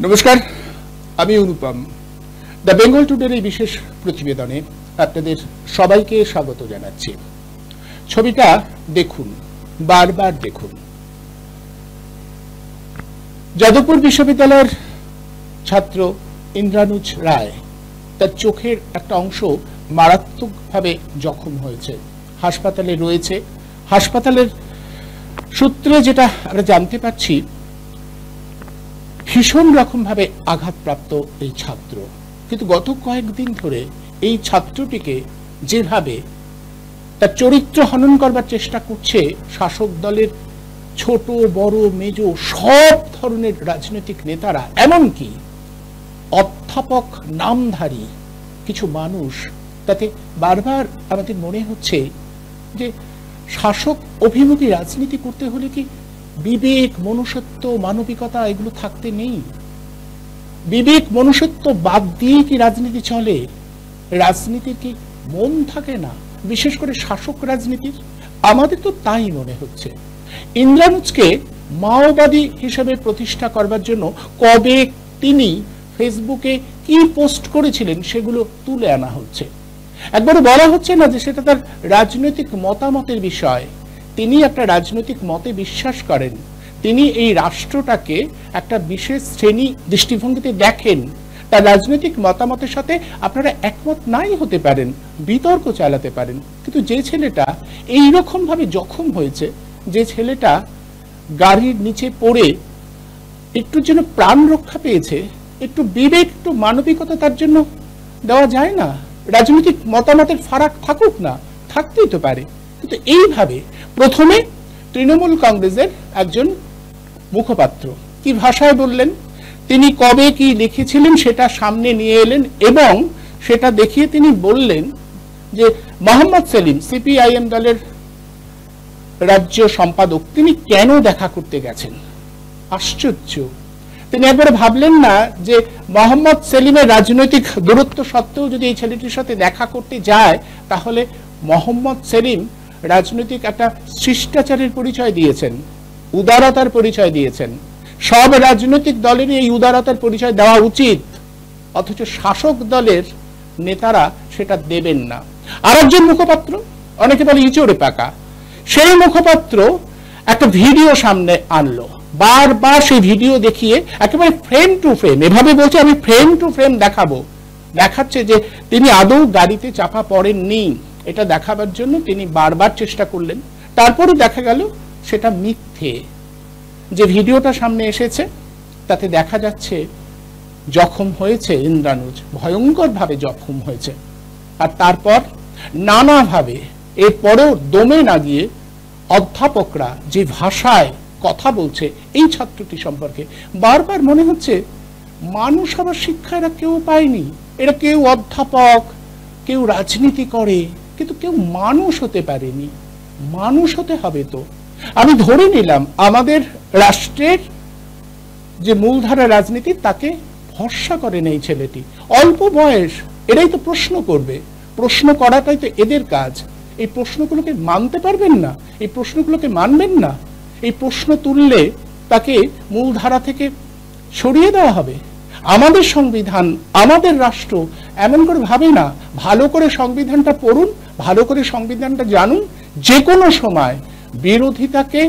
নমস্কার, আমি অনুপম। দ্য বেঙ্গল টুডের এই বিশেষ প্রতিবেদনে আপনাদের সবাইকে স্বাগত জানাচ্ছি। ছবিটা দেখুন, বারবার দেখুন। যাদবপুর বিশ্ববিদ্যালয়ের ছাত্র ইন্দ্রানুজ রায়, তার চোখের একটা অংশ মারাত্মকভাবে জখম হয়েছে, হাসপাতালে রয়েছে। হাসপাতালের সূত্রে যেটা আমরা জানতে পারছি, ভীষণ রকমভাবে আঘাতপ্রাপ্ত এই ছাত্র। কিন্তু গত কয়েকদিন ধরে এই ছাত্রটিকে যেভাবে তার চরিত্র হনন করবার চেষ্টা করছে শাসক দলের ছোট বড় মেজ সব ধরনের রাজনৈতিক নেতারা, এমনকি অধ্যাপক নামধারী কিছু মানুষ, তাতে বারবার আমাদের মনে হচ্ছে যে শাসক অভিমুখী রাজনীতি করতে হলে কি বিবেক, মনুষ্যত্ব, মানবিকতা এগুলো থাকতে নেই? বিবেক, মনুষ্যত্ব বাদ দিয়ে কি রাজনীতি চলে? রাজনীতির কি মন থাকে না, বিশেষ করে শাসক রাজনীতির? আমাদের তো তাই মনে হচ্ছে। ইন্দ্রানুজকে মাওবাদী হিসেবে প্রতিষ্ঠা করবার জন্য কবে তিনি ফেসবুকে কি পোস্ট করেছিলেন সেগুলো তুলে আনা হচ্ছে। একবারও বলা হচ্ছে না যে সেটা তার রাজনৈতিক মতামতের বিষয়। তিনি একটা রাজনৈতিক মতে বিশ্বাস করেন, তিনি এই রাষ্ট্রটাকে একটা বিশেষ শ্রেণী দৃষ্টিভঙ্গিতে দেখেন। তার রাজনৈতিক মতামতের সাথে আপনারা একমত নাই হতে পারেন, বিতর্ক চালাতে পারেন, কিন্তু যে ছেলেটা এইরকম ভাবে জখম হয়েছে, যে ছেলেটা গাড়ির নিচে পড়ে একটুর জন্য প্রাণ রক্ষা পেয়েছে, একটু বিবেক, একটু মানবিকতা তার জন্য দেওয়া যায় না? রাজনৈতিক মতামতের ফারাক থাকুক না, থাকতেই তো পারে, কিন্তু এইভাবে প্রথমে তৃণমূল কংগ্রেসের একজন মুখপাত্র কি ভাষায় বললেন, তিনি কবে কি লিখেছিলেন সেটা সামনে নিয়ে এলেন এবং সেটা দেখিয়ে তিনি বললেন যে মোহাম্মদ সেলিম, সিপিআইএম দলের রাজ্য সম্পাদক, তিনি কেন দেখা করতে গেছেন। আশ্চর্য! তিনি একবার ভাবলেন না যে মোহাম্মদ সেলিমের রাজনৈতিক দূরত্ব সত্ত্বেও যদি এই ছেলেটির সাথে দেখা করতে যায়, তাহলে মোহাম্মদ সেলিম রাজনৈতিক একটা শিষ্টাচারের পরিচয় দিয়েছেন, উদারতার পরিচয় দিয়েছেন। সব রাজনৈতিক দলেরই এই উদারতার পরিচয় দেওয়া উচিত, অথচ শাসক দলের নেতারা সেটা দেবেন না। আর একজন মুখপাত্র, অনেকে বলে ইচড়ে পাকা, সেই মুখপাত্র একটা ভিডিও সামনে আনলো, বারবার সেই ভিডিও দেখিয়ে একেবারে ফ্রেম টু ফ্রেম, এভাবে বলছে আমি ফ্রেম টু ফ্রেম দেখাবো, দেখাচ্ছে যে তিনি আদৌ গাড়িতে চাপা পড়েননি। এটা দেখাবার জন্য তিনি বারবার চেষ্টা করলেন, তারপরে দেখা গেল সেটা মিথ্যে। যে ভিডিওটা সামনে এসেছে তাতে দেখা যাচ্ছে জখম হয়েছে ইন্দ্রানুজ, ভয়ঙ্কর ভাবে জখম হয়েছে। আর তারপর নানাভাবে, এরপরেও দমে না গিয়ে অধ্যাপকরা যে ভাষায় কথা বলছে এই ছাত্রটি সম্পর্কে, বারবার মনে হচ্ছে মানুষ হবার শিক্ষা এরা কেউ পায়নি। এরা কেউ অধ্যাপক, কেউ রাজনীতি করে, কিন্তু কেউ মানুষ হতে পারেনি। মানুষ হতে হবে তো। আমি ধরে নিলাম আমাদের রাষ্ট্রের যে মূলধারা রাজনীতি, তাকে ভরসা করেন এই ছেলেটি, অল্প বয়স, এরাই তো প্রশ্ন করবে, প্রশ্ন করাটাই তো এদের কাজ। এই প্রশ্নগুলোকে মানতে পারবেন না, এই প্রশ্নগুলোকে মানবেন না, এই প্রশ্ন তুললে তাকে মূলধারা থেকে সরিয়ে দেওয়া হবে। আমাদের সংবিধান, আমাদের রাষ্ট্র এমন করে ভাবে না। ভালো করে সংবিধানটা পড়ুন, ভালো করে সংবিধানটা জানুন। যে কোনো সময় বিরোধিতাকে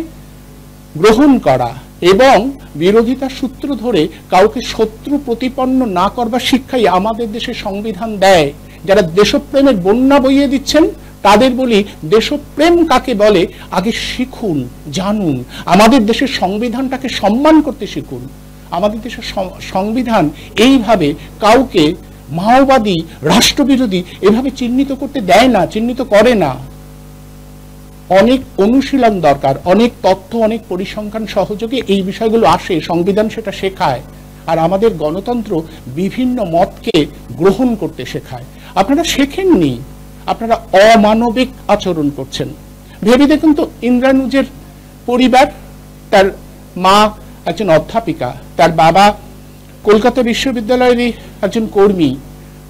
গ্রহণ করা এবং বিরোধিতার সূত্র ধরে কাউকে শত্রু প্রতিপন্ন না করবার শিক্ষাই আমাদের দেশে সংবিধান দেয়। যারা দেশপ্রেমের বন্যা বইয়ে দিচ্ছেন তাদের বলি, দেশপ্রেম কাকে বলে আগে শিখুন, জানুন। আমাদের দেশের সংবিধানটাকে সম্মান করতে শিখুন। আমাদের দেশের সংবিধান এইভাবে কাউকে মাওবাদী, রাষ্ট্রবিরোধী এভাবে চিহ্নিত করতে দেয় না, চিহ্নিত করে না। অনেক অনুশীলন দরকার, অনেক তথ্য, অনেক পরিসংখ্যান সহযোগে এই বিষয়গুলো আসে, সংবিধান সেটা শেখায়। আর আমাদের গণতন্ত্র বিভিন্ন মতকে গ্রহণ করতে শেখায়। আপনারা শেখেননি, আপনারা অমানবিক আচরণ করছেন। ভেবে দেখুন তো, ইন্দ্রানুজের পরিবার, তার মা একজন অধ্যাপিকা, তার বাবা কলকাতা বিশ্ববিদ্যালয়েরই একজন কর্মী,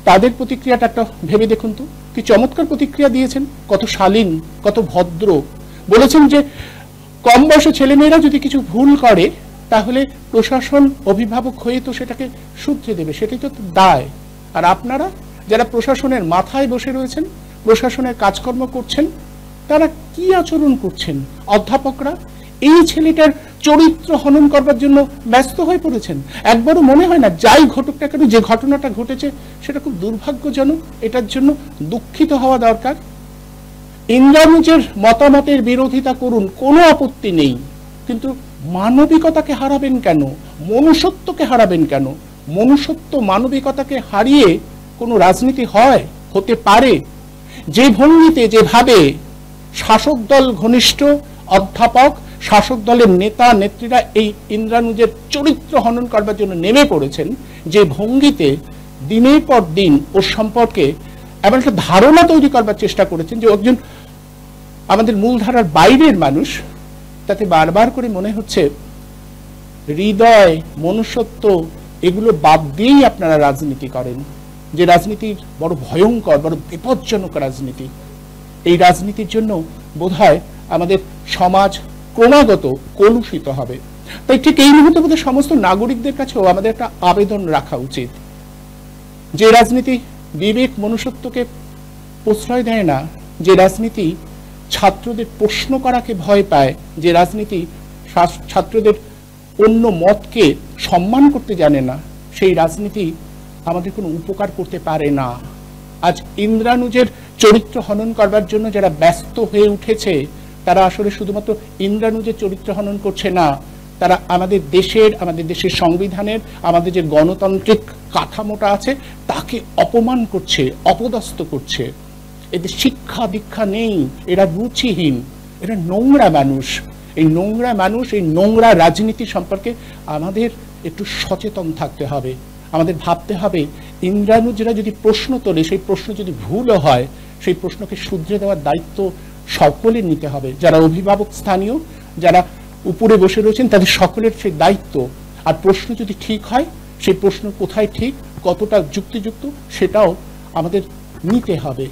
তাদের প্রতিক্রিয়াটা একটা ভেবে দেখুন তো, কি চমৎকার প্রতিক্রিয়া দিয়েছেন, কত শালীন, কত ভদ্র। বলেছেন যে কম বয়সী ছেলেমেয়েরা যদি কিছু ভুল করে তাহলে প্রশাসন অভিভাবক হয়ে তো সেটাকে শুধরে দেবে, সেটাই তো দায়। আর আপনারা যারা প্রশাসনের মাথায় বসে রয়েছেন, প্রশাসনের কাজকর্ম করছেন, তারা কি আচরণ করছেন? অধ্যাপকরা এই ছেলেটার চরিত্র হনন করবার জন্য ব্যস্ত হয়ে পড়েছেন। একবারও মনে হয় না যাই ঘটুক না কেন, যে ঘটনাটা ঘটেছে সেটা খুব দুর্ভাগ্যজনক, এটার জন্য দুঃখিত হওয়া দরকার। ইন্দ্রানুজের মতামতের বিরোধিতা করুন, কোনো আপত্তি নেই, কিন্তু মানবিকতাকে হারাবেন কেন? মনুষ্যত্বকে হারাবেন কেন? মনুষ্যত্ব মানবিকতাকে হারিয়ে কোনো রাজনীতি হয়? হতে পারে? যে ভঙ্গিতে, যেভাবে শাসক দল ঘনিষ্ঠ অধ্যাপক, শাসক দলের নেতা নেত্রীরা এই ইন্দ্রানুজের চরিত্র হনন করবার জন্য নেমে পড়েছেন, যে ভঙ্গিতে দিনের পর দিন ওর সম্পর্কে এমন একটা ধারণা তৈরি করবার চেষ্টা করেছেন যে একজন আমাদের মূলধারার বাইরের মানুষ, তাতে বারবার করে মনে হচ্ছে হৃদয়, মনুষ্যত্ব এগুলো বাদ দিয়েই আপনারা রাজনীতি করেন, যে রাজনীতির বড় ভয়ঙ্কর, বড় বিপজ্জনক রাজনীতি। এই রাজনীতির জন্য বোধহয় আমাদের সমাজ ক্রমাগত কলুষিত হবে। তাই ঠিক এই মুহূর্তে বোধহয় সমস্ত নাগরিকদের কাছেও আমাদের একটা আবেদন রাখা উচিত, যে রাজনীতি বিবেক মনুষ্যত্বকে প্রশ্রয় দেয় না, যে রাজনীতি ছাত্রদের প্রশ্ন করাকে ভয় পায়, যে রাজনীতি ছাত্রদের অন্য মতকে সম্মান করতে জানে না, সেই রাজনীতি আমাদের কোনো উপকার করতে পারে না। আজ ইন্দ্রানুজের চরিত্র হনন করবার জন্য যারা ব্যস্ত হয়ে উঠেছে, তারা আসলে শুধুমাত্র ইন্দ্রানুজের চরিত্র হনন করছে না, তারা আমাদের দেশের সংবিধানের, আমাদের যে গণতান্ত্রিক কাঠামোটা আছে তাকে অপমান করছে, অপদস্থ করছে। এদের শিক্ষা দীক্ষা নেই, এরা রুচিহীন, এরা নোংরা মানুষ। এই নোংরা মানুষ, এই নোংরা রাজনীতি সম্পর্কে আমাদের একটু সচেতন থাকতে হবে। আমাদের ভাবতে হবে, ইন্দ্রানুজরা যদি প্রশ্ন তোলে, সেই প্রশ্ন যদি ভুলও হয়, সেই প্রশ্নকে শুধরে দেওয়ার দায়িত্ব সকলের নিতে হবে। যারা অভিভাবক স্থানীয়, যারা উপরে বসে রয়েছেন, তাদের সকলের সেই দায়িত্ব। আর প্রশ্ন যদি ঠিক হয়, সেই প্রশ্ন কোথায় ঠিক, কতটা যুক্তিযুক্ত, সেটাও আমাদের নিতে হবে।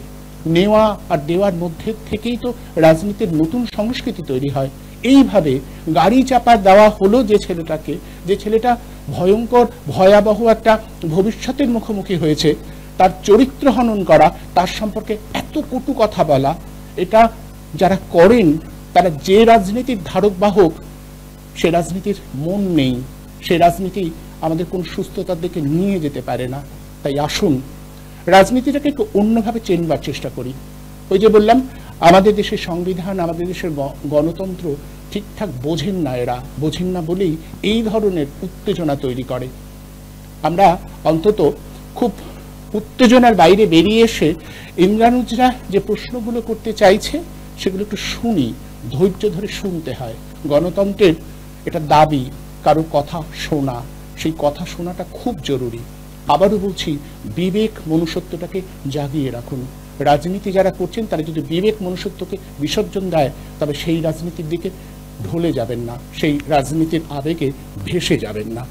নেওয়া আর দেওয়ার মধ্যে থেকেই তো রাজনীতির নতুন সংস্কৃতি তৈরি হয়। এইভাবে গাড়ি চাপা দেওয়া হলো যে ছেলেটাকে, যে ছেলেটা ভয়ঙ্কর ভয়াবহ একটা ভবিষ্যতের মুখোমুখি হয়েছে, তার চরিত্র হনন করা, তার সম্পর্কে এত কটু কথা বলা, এটা যারা করেন তারা যে রাজনীতির ধারক বাহক, সে রাজনীতির মন নেই, সে রাজনীতি আমাদের কোন সুস্থতার দিকে নিয়ে যেতে পারে না। তাই আসুন রাজনীতিটাকে একটু অন্যভাবে চেনবার চেষ্টা করি। ওই যে বললাম, আমাদের দেশের সংবিধান, আমাদের দেশের গণতন্ত্র ঠিকঠাক বোঝেন না, এরা বোঝেন না বলেই এই ধরনের উত্তেজনা তৈরি করে। আমরা অন্তত খুব উত্তেজনার বাইরে বেরিয়ে এসে ইন্দ্রানুজরা যে প্রশ্নগুলো করতে চাইছে সেগুলো একটু শুনি, ধৈর্য ধরে শুনতে হয়। গণতন্ত্রের এটা দাবি কারো কথা শোনা, সেই কথা শোনাটা খুব জরুরি। আবারও বলছি, বিবেক মনুষ্যত্বটাকে জাগিয়ে রাখুন। রাজনীতি যারা করছেন তারা যদি বিবেক মনুষ্যত্বকে বিসর্জন দেয়, তবে সেই রাজনীতির দিকে ঢলে যাবেন না, সেই রাজনীতির আবেগে ভেসে যাবেন না।